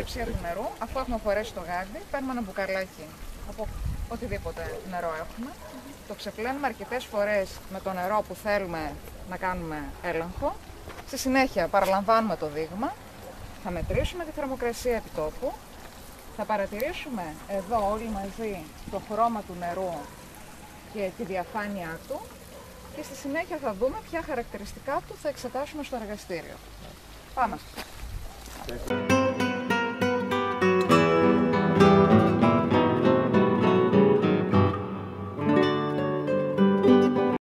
θερμοκρασία του νερού, αφού έχουμε φορέσει το γάντι, παίρνουμε ένα μπουκαλάκι από οτιδήποτε νερό έχουμε. Το ξεπλένουμε αρκετές φορές με το νερό που θέλουμε να κάνουμε έλεγχο. Στη συνέχεια παραλαμβάνουμε το δείγμα, θα μετρήσουμε τη θερμοκρασία επιτόπου, θα παρατηρήσουμε εδώ όλοι μαζί το χρώμα του νερού και τη διαφάνειά του και στη συνέχεια θα δούμε ποια χαρακτηριστικά του θα εξετάσουμε στο εργαστήριο. Πάμε.